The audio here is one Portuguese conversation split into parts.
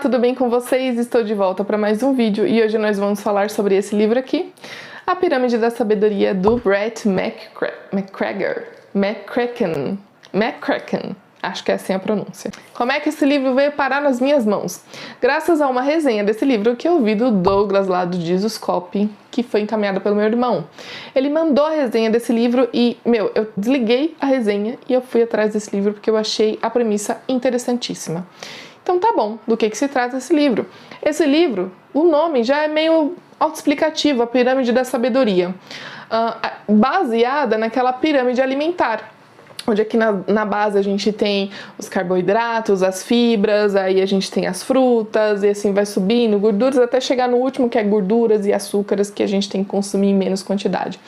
tudo bem com vocês? Estou de volta para mais um vídeo e hoje nós vamos falar sobre esse livro aqui, A Pirâmide da Sabedoria, do Brett McCracken. Acho que é assim a pronúncia. Como é que esse livro veio parar nas minhas mãos? Graças a uma resenha desse livro que eu vi do Douglas lá do Jesus Copy, que foi encaminhada pelo meu irmão. Ele mandou a resenha desse livro e, eu desliguei a resenha e eu fui atrás desse livro porque eu achei a premissa interessantíssima. Então tá bom, do que se trata esse livro? Esse livro, o nome já é meio autoexplicativo, a Pirâmide da Sabedoria, baseada naquela pirâmide alimentar, onde aqui na base a gente tem os carboidratos, as fibras, aí a gente tem as frutas, e assim vai subindo, gorduras, até chegar no último, que é gorduras e açúcares, que a gente tem que consumir em menos quantidade.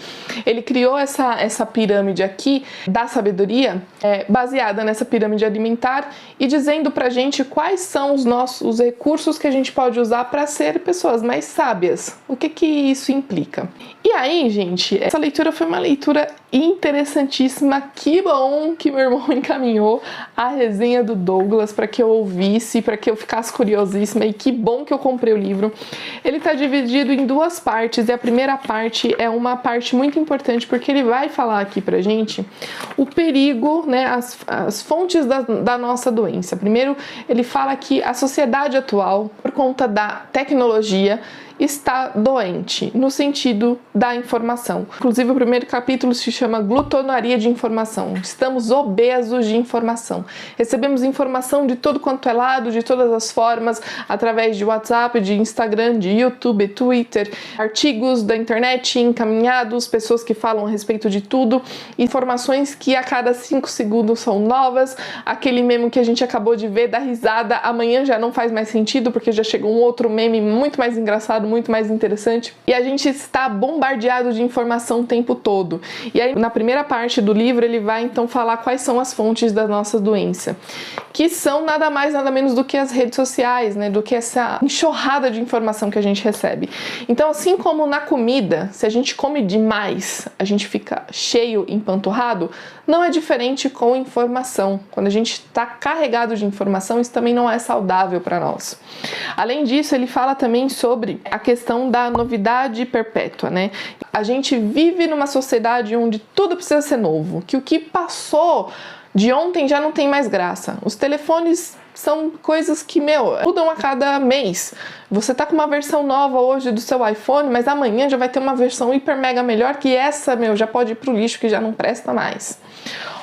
Ele criou essa pirâmide aqui da sabedoria, baseada nessa pirâmide alimentar, e dizendo pra gente quais são os recursos que a gente pode usar para ser pessoas mais sábias. O que isso implica? E aí, gente, essa leitura foi uma leitura interessantíssima. Que bom que meu irmão encaminhou a resenha do Douglas para que eu ouvisse, para que eu ficasse curiosíssima, e que bom que eu comprei o livro. Ele está dividido em duas partes, e a primeira parte é uma parte muito importante, porque ele vai falar aqui pra gente o perigo, né, as fontes da nossa doença. Primeiro, ele fala que a sociedade atual, por conta da tecnologia, está doente, no sentido da informação. Inclusive, o primeiro capítulo se chama Glutonaria de Informação. Estamos obesos de informação. Recebemos informação de todo quanto é lado, de todas as formas, através de WhatsApp, de Instagram, de YouTube, Twitter, artigos da internet encaminhados, pessoas que falam a respeito de tudo, informações que a cada 5 segundos são novas, aquele meme que a gente acabou de ver, da risada, amanhã já não faz mais sentido, porque já chegou um outro meme muito mais engraçado, muito mais interessante, e a gente está bombardeado de informação o tempo todo. E aí, na primeira parte do livro, ele vai então falar quais são as fontes da nossa doença, que são nada mais, nada menos do que as redes sociais, né, do que essa enxurrada de informação que a gente recebe. Então, assim como na comida, se a gente come demais, a gente fica cheio, empanturrado, não é diferente com informação. Quando a gente está carregado de informação, isso também não é saudável para nós. Além disso, ele fala também sobre a questão da novidade perpétua, né? A gente vive numa sociedade onde tudo precisa ser novo, que o que passou de ontem já não tem mais graça. Os telefones são coisas que, mudam a cada mês. Você tá com uma versão nova hoje do seu iPhone, mas amanhã já vai ter uma versão hiper mega melhor, que essa, já pode ir pro lixo, que já não presta mais.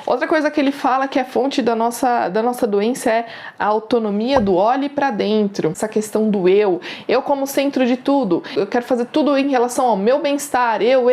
Outra coisa que ele fala que é fonte da nossa doença é a autonomia do olhe para dentro. Essa questão do eu como centro de tudo. Eu quero fazer tudo em relação ao meu bem-estar, eu.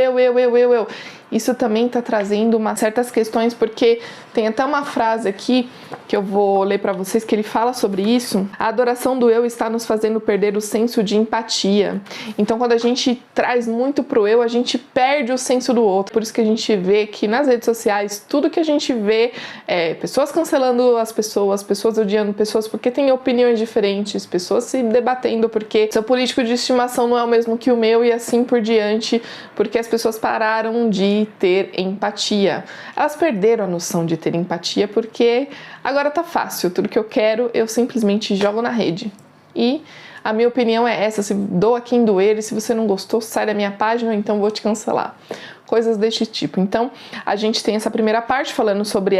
Isso também está trazendo certas questões, porque tem até uma frase aqui que eu vou ler para vocês que ele fala sobre isso. A adoração do eu está nos fazendo perder o senso de empatia. Então, quando a gente traz muito pro eu, a gente perde o senso do outro. Por isso que a gente vê que nas redes sociais, tudo que a gente vê é pessoas cancelando as pessoas, pessoas odiando pessoas porque têm opiniões diferentes, pessoas se debatendo porque seu político de estimação não é o mesmo que o meu, e assim por diante, porque as pessoas pararam de ter empatia. Elas perderam a noção de ter empatia porque agora tá fácil, tudo que eu quero eu simplesmente jogo na rede. E a minha opinião é essa: se doa quem doer, e se você não gostou, sai da minha página, ou então vou te cancelar. Coisas deste tipo. Então, a gente tem essa primeira parte falando sobre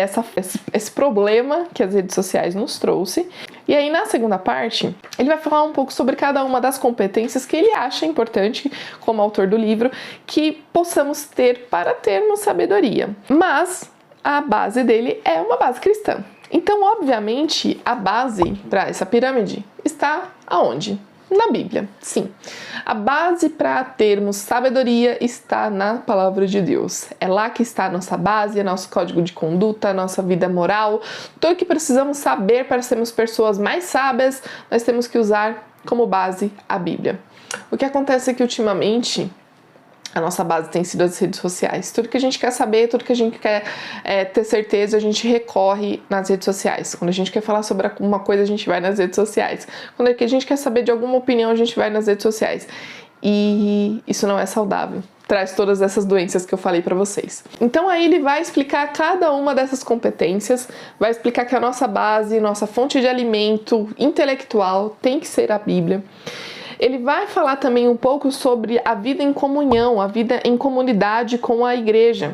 esse problema que as redes sociais nos trouxe. E aí, na segunda parte, ele vai falar um pouco sobre cada uma das competências que ele acha importante, como autor do livro, que possamos ter para termos sabedoria. Mas a base dele é uma base cristã. Então, obviamente, a base para essa pirâmide está aonde? Na Bíblia, sim. A base para termos sabedoria está na palavra de Deus. É lá que está a nossa base, nosso código de conduta, a nossa vida moral. Tudo que precisamos saber para sermos pessoas mais sábias, nós temos que usar como base a Bíblia. O que acontece é que ultimamente a nossa base tem sido as redes sociais. Tudo que a gente quer saber, tudo que a gente quer ter certeza, a gente recorre nas redes sociais. Quando a gente quer falar sobre alguma coisa, a gente vai nas redes sociais. Quando a gente quer saber de alguma opinião, a gente vai nas redes sociais. e isso não é saudável. Traz todas essas doenças que eu falei para vocês. Então aí ele vai explicar cada uma dessas competências, vai explicar que a nossa base, nossa fonte de alimento intelectual tem que ser a Bíblia. Ele vai falar também um pouco sobre a vida em comunhão, a vida em comunidade com a igreja.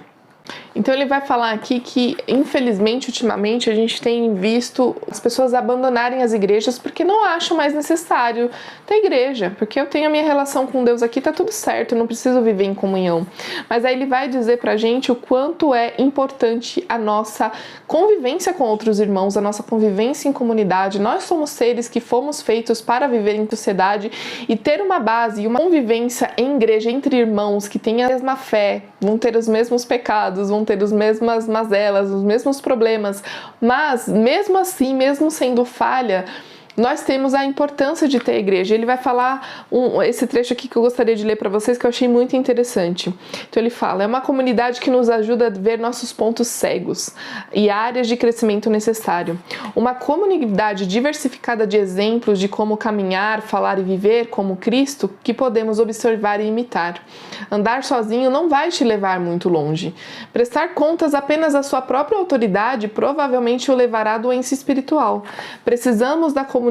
Então ele vai falar aqui que, infelizmente, ultimamente, a gente tem visto as pessoas abandonarem as igrejas porque não acham mais necessário ter igreja, porque eu tenho a minha relação com Deus aqui, tá tudo certo, eu não preciso viver em comunhão. Mas aí ele vai dizer pra gente o quanto é importante a nossa convivência com outros irmãos, a nossa convivência em comunidade. Nós somos seres que fomos feitos para viver em sociedade e ter uma base e uma convivência em igreja entre irmãos que têm a mesma fé, vão ter os mesmos pecados, vão ter as mesmas mazelas, os mesmos problemas, mas mesmo assim, mesmo sendo falha, nós temos a importância de ter a igreja. Ele vai falar esse trecho aqui que eu gostaria de ler para vocês, que eu achei muito interessante. Então ele fala, é uma comunidade que nos ajuda a ver nossos pontos cegos e áreas de crescimento necessário. Uma comunidade diversificada de exemplos de como caminhar, falar e viver como Cristo, que podemos observar e imitar. Andar sozinho não vai te levar muito longe. Prestar contas apenas à sua própria autoridade provavelmente o levará à doença espiritual. Precisamos da comunidade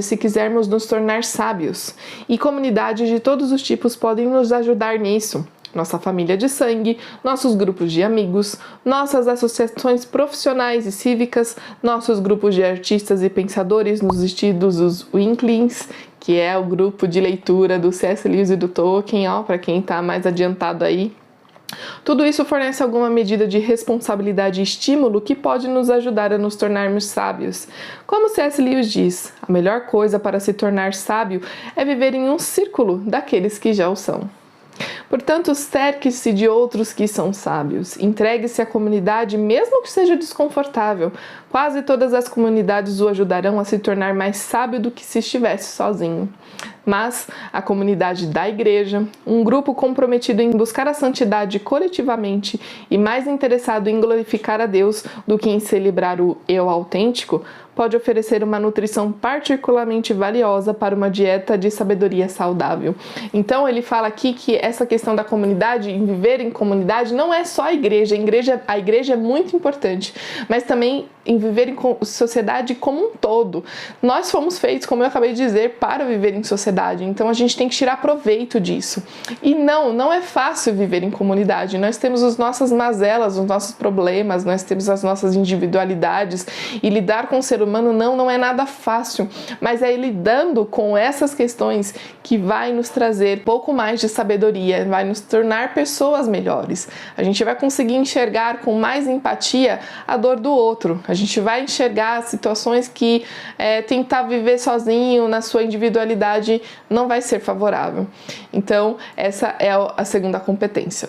se quisermos nos tornar sábios, e comunidades de todos os tipos podem nos ajudar nisso. Nossa família de sangue, nossos grupos de amigos, nossas associações profissionais e cívicas, nossos grupos de artistas e pensadores nos estilos dos Winklings, que é o grupo de leitura do C.S. Lewis e do Tolkien, para quem está mais adiantado aí. Tudo isso fornece alguma medida de responsabilidade e estímulo que pode nos ajudar a nos tornarmos sábios. Como C.S. Lewis diz, a melhor coisa para se tornar sábio é viver em um círculo daqueles que já o são. Portanto, cerque-se de outros que são sábios. Entregue-se à comunidade, mesmo que seja desconfortável. Quase todas as comunidades o ajudarão a se tornar mais sábio do que se estivesse sozinho. Mas a comunidade da igreja, um grupo comprometido em buscar a santidade coletivamente e mais interessado em glorificar a Deus do que em celebrar o eu autêntico, pode oferecer uma nutrição particularmente valiosa para uma dieta de sabedoria saudável. Então ele fala aqui que essa questão da comunidade, em viver em comunidade, não é só a igreja. A igreja é muito importante, mas também em viver em sociedade como um todo. Nós fomos feitos, como eu acabei de dizer, para viver em sociedade, então a gente tem que tirar proveito disso. E não é fácil viver em comunidade. Nós temos as nossas mazelas, os nossos problemas, nós temos as nossas individualidades, e lidar com o ser humano não é nada fácil, mas é lidando com essas questões que vai nos trazer pouco mais de sabedoria, vai nos tornar pessoas melhores. A gente vai conseguir enxergar com mais empatia a dor do outro, a gente vai enxergar situações que tentar viver sozinho na sua individualidade não vai ser favorável. Então essa é a segunda competência.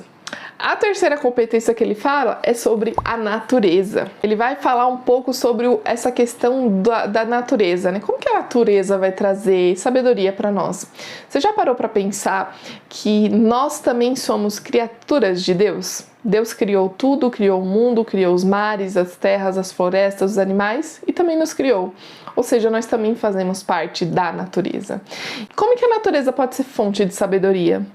A terceira competência que ele fala é sobre a natureza. Ele vai falar um pouco sobre essa questão da natureza, né? Como que a natureza vai trazer sabedoria para nós? Você já parou para pensar que nós também somos criaturas de Deus? Deus criou tudo, criou o mundo, criou os mares, as terras, as florestas, os animais e também nos criou. Ou seja, nós também fazemos parte da natureza. Como que a natureza pode ser fonte de sabedoria?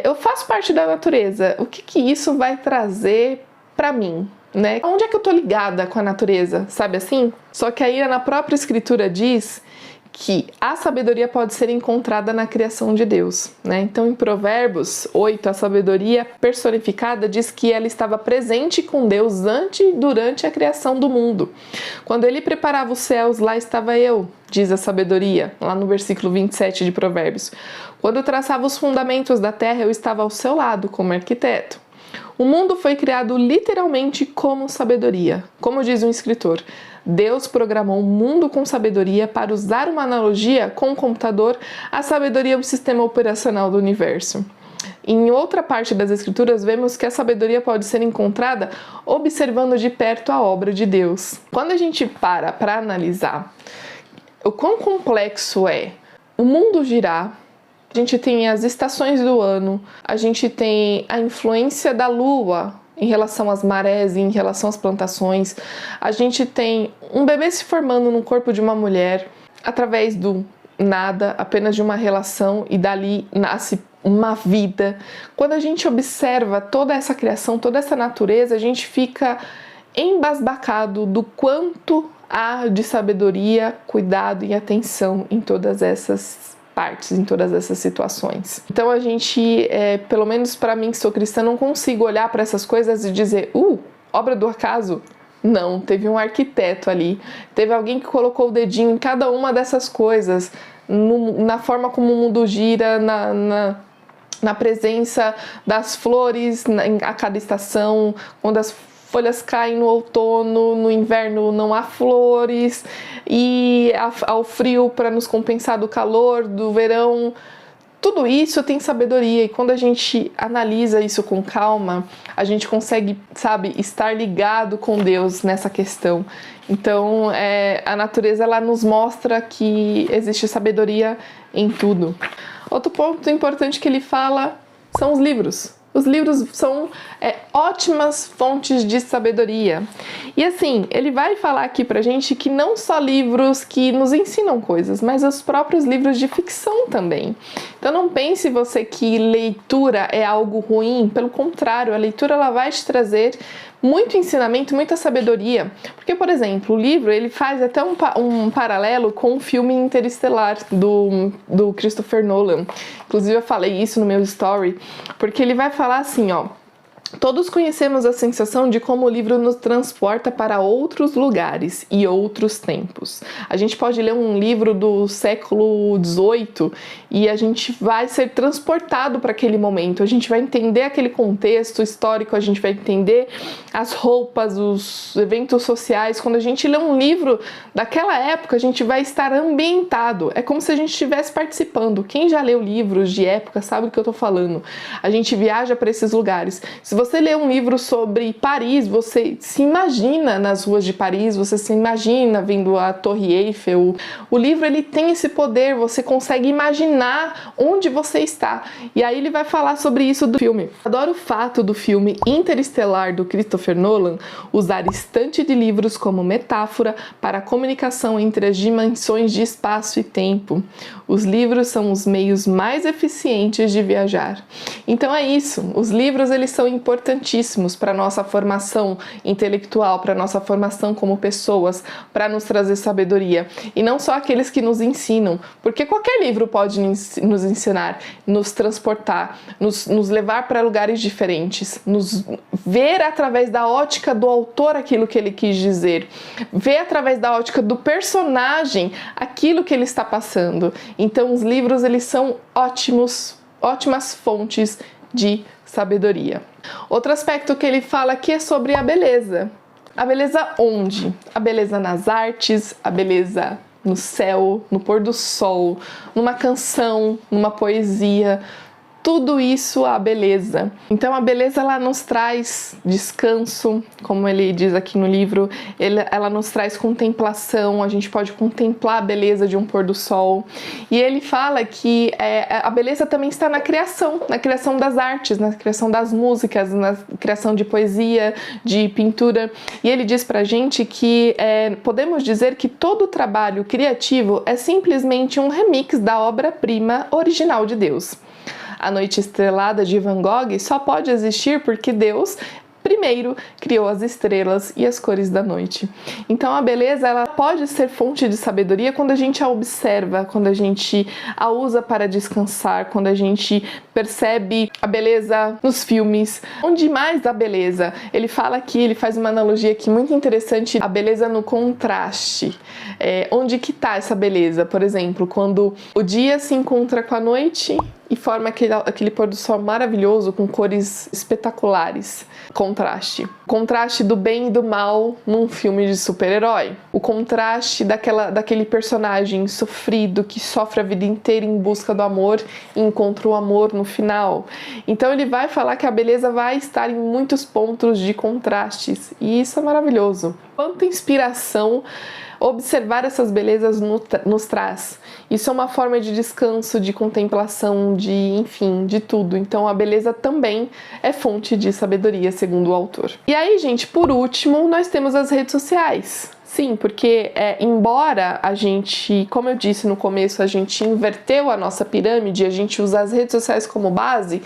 Eu faço parte da natureza. O que isso vai trazer para mim? Né? Onde é que eu tô ligada com a natureza? Sabe assim? Só que aí na própria escritura diz que a sabedoria pode ser encontrada na criação de Deus, né? Então em Provérbios 8, a sabedoria personificada diz que ela estava presente com Deus antes e durante a criação do mundo. Quando ele preparava os céus, lá estava eu, diz a sabedoria, lá no versículo 27 de Provérbios. Quando traçava os fundamentos da terra, eu estava ao seu lado como arquiteto. O mundo foi criado literalmente como sabedoria. Como diz um escritor, Deus programou o mundo com sabedoria. Para usar uma analogia com o computador, a sabedoria é o sistema operacional do universo. Em outra parte das escrituras, vemos que a sabedoria pode ser encontrada observando de perto a obra de Deus. Quando a gente para analisar o quão complexo é o mundo girar, a gente tem as estações do ano, a gente tem a influência da lua em relação às marés, em relação às plantações, a gente tem um bebê se formando no corpo de uma mulher através do nada, apenas de uma relação, e dali nasce uma vida. Quando a gente observa toda essa criação, toda essa natureza, a gente fica embasbacado do quanto há de sabedoria, cuidado e atenção em todas essas partes, em todas essas situações. Então a gente, pelo menos para mim que sou cristã, não consigo olhar para essas coisas e dizer, obra do acaso? Não, teve um arquiteto ali, teve alguém que colocou o dedinho em cada uma dessas coisas, na forma como o mundo gira, na presença das flores a cada estação, quando as folhas caem no outono, no inverno não há flores, e ao frio para nos compensar do calor, do verão. Tudo isso tem sabedoria, e quando a gente analisa isso com calma, a gente consegue, estar ligado com Deus nessa questão. Então, a natureza, ela nos mostra que existe sabedoria em tudo. Outro ponto importante que ele fala são os livros. Os livros são ótimas fontes de sabedoria. E assim, ele vai falar aqui pra gente que não só livros que nos ensinam coisas, mas os próprios livros de ficção também. Então não pense você que leitura é algo ruim, pelo contrário, a leitura ela vai te trazer muito ensinamento, muita sabedoria. Porque, por exemplo, o livro ele faz até um paralelo com o filme Interestelar do Christopher Nolan. Inclusive eu falei isso no meu story, porque ele vai falar assim, todos conhecemos a sensação de como o livro nos transporta para outros lugares e outros tempos. A gente pode ler um livro do século XVIII e a gente vai ser transportado para aquele momento. A gente vai entender aquele contexto histórico, a gente vai entender as roupas, os eventos sociais. Quando a gente lê um livro daquela época, a gente vai estar ambientado. É como se a gente estivesse participando. Quem já leu livros de época sabe do que eu estou falando. A gente viaja para esses lugares. Se você lê um livro sobre Paris, você se imagina nas ruas de Paris, você se imagina vendo a Torre Eiffel. O livro ele tem esse poder, você consegue imaginar onde você está. E aí ele vai falar sobre isso do filme. Adoro o fato do filme Interestelar do Christopher Nolan usar estante de livros como metáfora para a comunicação entre as dimensões de espaço e tempo. Os livros são os meios mais eficientes de viajar. Então é isso, os livros eles são importantíssimos para a nossa formação intelectual, para a nossa formação como pessoas, para nos trazer sabedoria. E não só aqueles que nos ensinam, porque qualquer livro pode nos ensinar, nos transportar, nos levar para lugares diferentes, nos ver através da ótica do autor aquilo que ele quis dizer, ver através da ótica do personagem aquilo que ele está passando. Então os livros eles são ótimas fontes de sabedoria. Outro aspecto que ele fala aqui é sobre a beleza. A beleza onde? A beleza nas artes, a beleza no céu, no pôr do sol, numa canção, numa poesia. Tudo isso a beleza. Então a beleza ela nos traz descanso, como ele diz aqui no livro, ela nos traz contemplação, a gente pode contemplar a beleza de um pôr do sol. E ele fala que a beleza também está na criação das artes, na criação das músicas, na criação de poesia, de pintura. E ele diz pra gente que podemos dizer que todo trabalho criativo é simplesmente um remix da obra-prima original de Deus. A Noite Estrelada de Van Gogh só pode existir porque Deus primeiro criou as estrelas e as cores da noite. Então a beleza ela pode ser fonte de sabedoria quando a gente a observa, quando a gente a usa para descansar, quando a gente percebe a beleza nos filmes. Onde mais a beleza? Ele fala aqui, ele faz uma analogia aqui muito interessante, a beleza no contraste. Onde que está essa beleza? Por exemplo, quando o dia se encontra com a noite e forma aquele pôr do sol maravilhoso com cores espetaculares. Contraste. Contraste do bem e do mal num filme de super-herói. O contraste daquele personagem sofrido que sofre a vida inteira em busca do amor e encontra o amor no final. Então ele vai falar que a beleza vai estar em muitos pontos de contrastes. E isso é maravilhoso. Quanta inspiração observar essas belezas nos traz. Isso é uma forma de descanso, de contemplação, de tudo. Então a beleza também é fonte de sabedoria, segundo o autor. E aí, gente, por último, nós temos as redes sociais. Sim, porque embora a gente, como eu disse no começo, a gente inverteu a nossa pirâmide, a gente usa as redes sociais como base,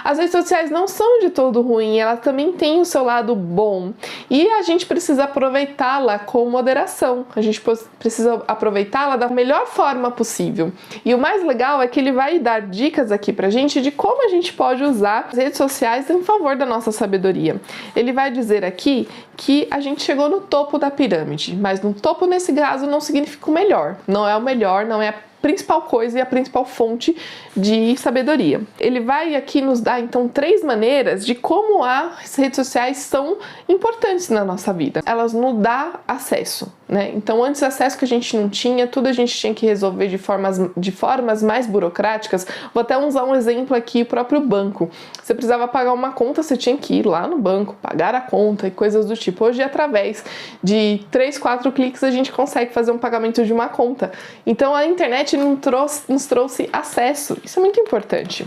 as redes sociais não são de todo ruim, elas também têm o seu lado bom. E a gente precisa aproveitá-la com moderação, a gente precisa aproveitá-la da melhor forma possível. E o mais legal é que ele vai dar dicas aqui pra gente de como a gente pode usar as redes sociais em favor da nossa sabedoria. Ele vai dizer aqui que a gente chegou no topo da pirâmide, mas no topo nesse caso não significa o melhor, não é o melhor, não é a principal coisa e a principal fonte de sabedoria. Ele vai aqui nos dar então 3 maneiras de como as redes sociais são importantes na nossa vida. Elas nos dão acesso, né? Então antes acesso que a gente não tinha, tudo a gente tinha que resolver de formas mais burocráticas. Vou até usar um exemplo aqui, o próprio banco. Você precisava pagar uma conta, você tinha que ir lá no banco, pagar a conta e coisas do tipo. Hoje, através de 3, 4 cliques, a gente consegue fazer um pagamento de uma conta. Então a internet nos trouxe acesso. Isso é muito importante.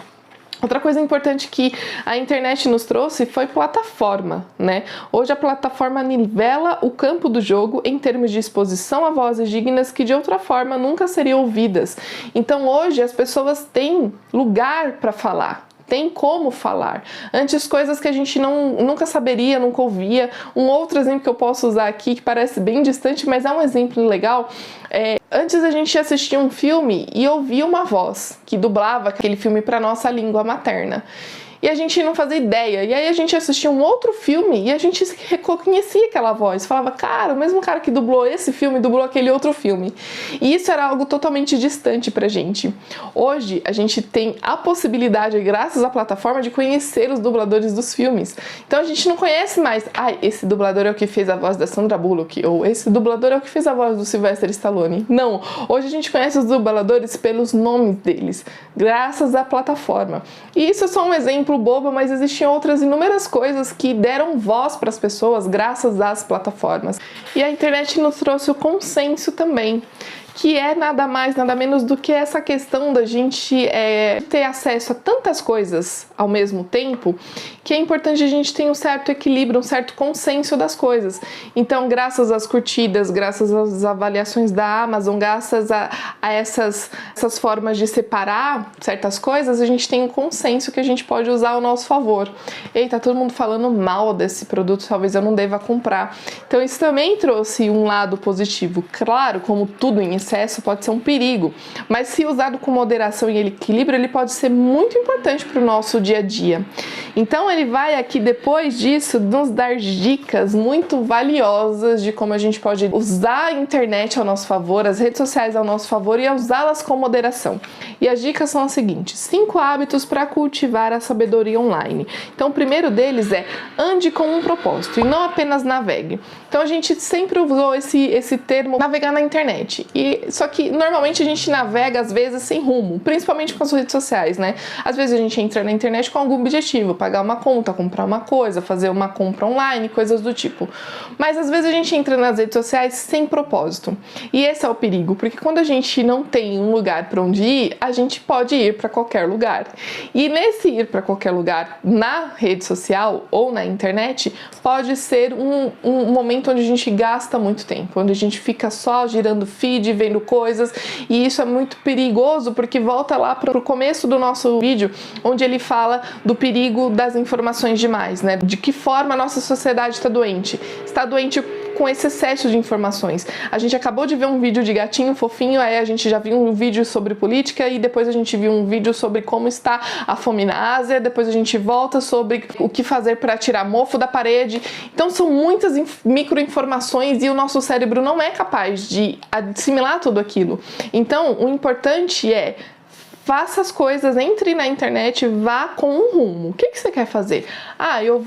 Outra coisa importante que a internet nos trouxe foi plataforma, né? Hoje a plataforma nivela o campo do jogo em termos de exposição a vozes dignas que de outra forma nunca seriam ouvidas. Então hoje as pessoas têm lugar para falar. Tem como falar. Antes, coisas que a gente nunca saberia, nunca ouvia. Um outro exemplo que eu posso usar aqui, que parece bem distante, mas é um exemplo legal. Antes a gente assistia um filme e ouvia uma voz que dublava aquele filme para nossa língua materna. E a gente não fazia ideia. E aí a gente assistia um outro filme e a gente reconhecia aquela voz. Falava, cara, o mesmo cara que dublou esse filme, dublou aquele outro filme. E isso era algo totalmente distante pra gente. Hoje, a gente tem a possibilidade, graças à plataforma, de conhecer os dubladores dos filmes. Então a gente não conhece mais, esse dublador é o que fez a voz da Sandra Bullock, ou esse dublador é o que fez a voz do Sylvester Stallone. Não. Hoje a gente conhece os dubladores pelos nomes deles, graças à plataforma. E isso é só um exemplo bobo, mas existiam outras inúmeras coisas que deram voz para as pessoas graças às plataformas. E a internet nos trouxe o consenso também, que é nada mais, nada menos do que essa questão da gente ter acesso a tantas coisas ao mesmo tempo, que é importante a gente ter um certo equilíbrio, um certo consenso das coisas. Então, graças às curtidas, graças às avaliações da Amazon, graças a essas formas de separar certas coisas, a gente tem um consenso que a gente pode usar ao nosso favor. Eita, todo mundo falando mal desse produto, talvez eu não deva comprar. Então, isso também trouxe um lado positivo. Claro, como tudo em excesso pode ser um perigo, mas se usado com moderação e equilíbrio, ele pode ser muito importante para o nosso dia a dia. Então ele vai aqui, depois disso, nos dar dicas muito valiosas de como a gente pode usar a internet ao nosso favor, as redes sociais ao nosso favor e usá-las com moderação. E as dicas são as seguintes: 5 hábitos para cultivar a sabedoria online. Então o primeiro deles é: ande com um propósito e não apenas navegue. Então a gente sempre usou esse termo navegar na internet. Só que normalmente a gente navega às vezes sem rumo, principalmente com as redes sociais, né? Às vezes a gente entra na internet com algum objetivo, pagar uma conta, comprar uma coisa, fazer uma compra online, coisas do tipo. Mas às vezes a gente entra nas redes sociais sem propósito. E esse é o perigo, porque quando a gente não tem um lugar para onde ir, a gente pode ir para qualquer lugar. E nesse ir para qualquer lugar na rede social ou na internet, pode ser um momento onde a gente gasta muito tempo, onde a gente fica só girando feed, vendo coisas, e isso é muito perigoso, porque volta lá para o começo do nosso vídeo, onde ele fala do perigo das informações demais, né? De que forma a nossa sociedade está doente. Está doente com esse excesso de informações. A gente acabou de ver um vídeo de gatinho fofinho, aí a gente já viu um vídeo sobre política e depois a gente viu um vídeo sobre como está a fome na Ásia, depois a gente volta sobre o que fazer para tirar mofo da parede. Então são muitas microinformações e o nosso cérebro não é capaz de assimilar tudo aquilo. Então o importante é: faça as coisas, entre na internet, vá com um rumo. O que você quer fazer? Eu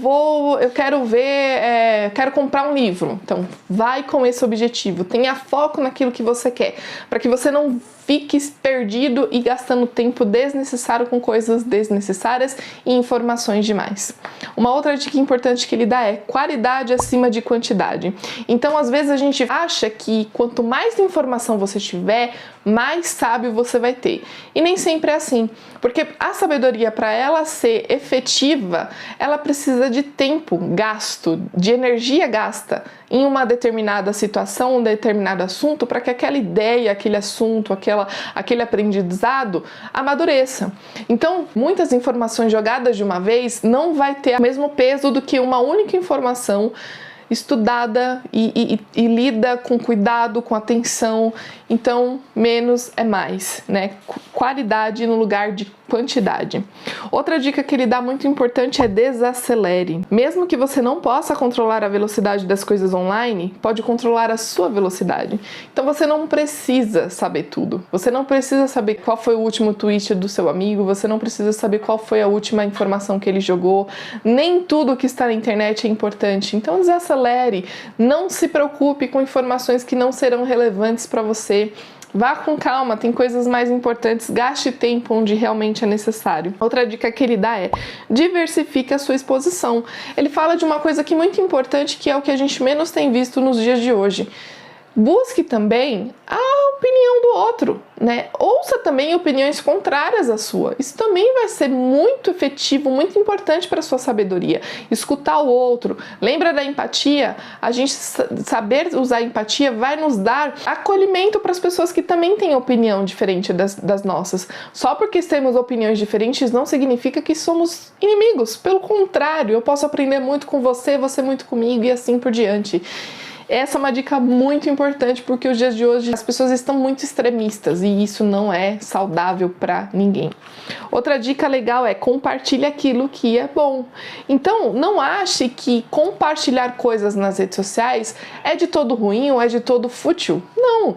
quero comprar um livro. Então, vai com esse objetivo. Tenha foco naquilo que você quer, para que você não fique perdido e gastando tempo desnecessário com coisas desnecessárias e informações demais. Uma outra dica importante que ele dá é qualidade acima de quantidade. Então, às vezes a gente acha que quanto mais informação você tiver, mais sábio você vai ter. E nem sempre é assim, porque a sabedoria, para ela ser efetiva, ela precisa de tempo gasto, de energia gasta. em uma determinada situação, um determinado assunto, para que aquela ideia, aquele assunto, aquele aprendizado amadureça. Então, muitas informações jogadas de uma vez não vai ter o mesmo peso do que uma única informação estudada e lida com cuidado, com atenção. Então, menos é mais, né? Qualidade no lugar de quantidade. Outra dica que ele dá muito importante é desacelere. Mesmo que você não possa controlar a velocidade das coisas online, pode controlar a sua velocidade. Então você não precisa saber tudo. Você não precisa saber qual foi o último tweet do seu amigo, você não precisa saber qual foi a última informação que ele jogou. Nem tudo que está na internet é importante. Então desacelere. Não se preocupe com informações que não serão relevantes para você. Vá com calma, tem coisas mais importantes, gaste tempo onde realmente é necessário. Outra dica que ele dá é diversifique a sua exposição. Ele fala de uma coisa que é muito importante, que é o que a gente menos tem visto nos dias de hoje. Busque também a opinião do outro, né? Ouça também opiniões contrárias à sua. Isso também vai ser muito efetivo, muito importante para a sua sabedoria. Escutar o outro. Lembra da empatia? A gente saber usar a empatia vai nos dar acolhimento para as pessoas que também têm opinião diferente das nossas. Só porque temos opiniões diferentes não significa que somos inimigos. Pelo contrário, eu posso aprender muito com você, você muito comigo e assim por diante. Essa é uma dica muito importante porque os dias de hoje as pessoas estão muito extremistas e isso não é saudável para ninguém. Outra dica legal é compartilhe aquilo que é bom. Então, não ache que compartilhar coisas nas redes sociais é de todo ruim ou é de todo fútil. Não,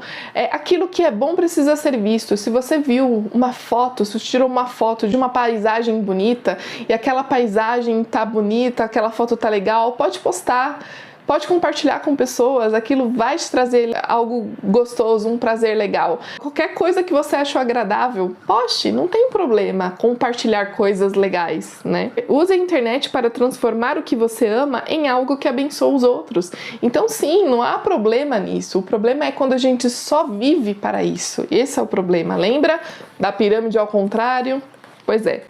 aquilo que é bom precisa ser visto. Se você viu uma foto, se você tirou uma foto de uma paisagem bonita e aquela paisagem tá bonita, aquela foto tá legal, pode postar. Pode compartilhar com pessoas, aquilo vai te trazer algo gostoso, um prazer legal. Qualquer coisa que você achou agradável, poste, não tem problema compartilhar coisas legais, né? Use a internet para transformar o que você ama em algo que abençoa os outros. Então sim, não há problema nisso. O problema é quando a gente só vive para isso. Esse é o problema. Lembra da pirâmide ao contrário? Pois é.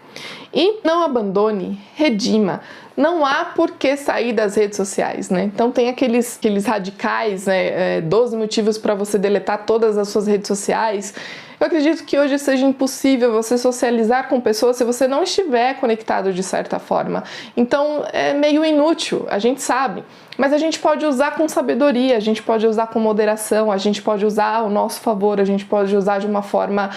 E não abandone, redima. Não há por que sair das redes sociais, né? Então tem aqueles radicais, né? 12 motivos para você deletar todas as suas redes sociais. Eu acredito que hoje seja impossível você socializar com pessoas se você não estiver conectado de certa forma. Então é meio inútil, a gente sabe. Mas a gente pode usar com sabedoria, a gente pode usar com moderação, a gente pode usar ao nosso favor, a gente pode usar de uma forma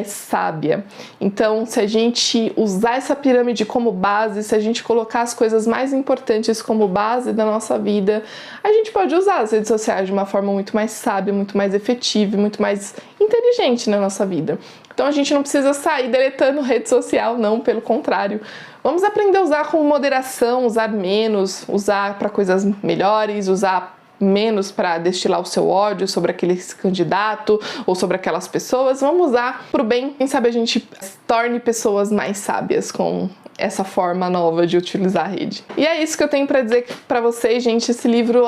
sábia. Então, se a gente usar essa pirâmide como base, se a gente colocar as coisas mais importantes como base da nossa vida, a gente pode usar as redes sociais de uma forma muito mais sábia, muito mais efetiva, muito mais inteligente na nossa vida. Então a gente não precisa sair deletando rede social, não, pelo contrário. Vamos aprender a usar com moderação, usar menos, usar para coisas melhores, usar menos para destilar o seu ódio sobre aquele candidato ou sobre aquelas pessoas. Vamos usar para o bem. Quem sabe a gente se torne pessoas mais sábias com essa forma nova de utilizar a rede. E é isso que eu tenho para dizer para vocês, gente. Esse livro,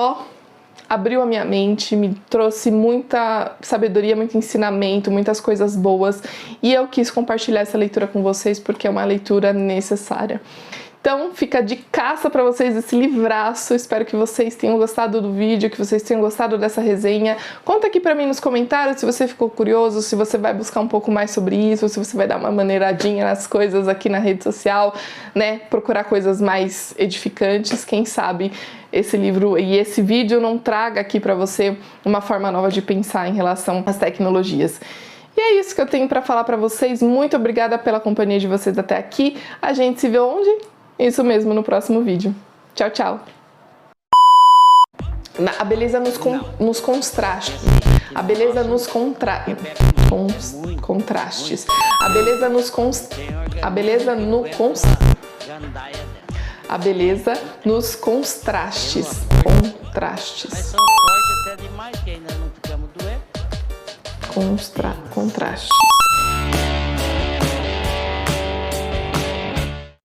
abriu a minha mente, me trouxe muita sabedoria, muito ensinamento, muitas coisas boas, e eu quis compartilhar essa leitura com vocês porque é uma leitura necessária. Então fica de caça para vocês esse livraço. Espero que vocês tenham gostado do vídeo, que vocês tenham gostado dessa resenha. Conta aqui para mim nos comentários se você ficou curioso, se você vai buscar um pouco mais sobre isso, se você vai dar uma maneiradinha nas coisas aqui na rede social, né? Procurar coisas mais edificantes, quem sabe esse livro e esse vídeo não traga aqui para você uma forma nova de pensar em relação às tecnologias. E é isso que eu tenho para falar para vocês. Muito obrigada pela companhia de vocês até aqui. A gente se vê onde? Isso mesmo, no próximo vídeo. Tchau, tchau. A beleza nos contrastes. A beleza nos contrastes. A beleza nos A beleza no A beleza nos contrastes. Contrastes. Contrastes.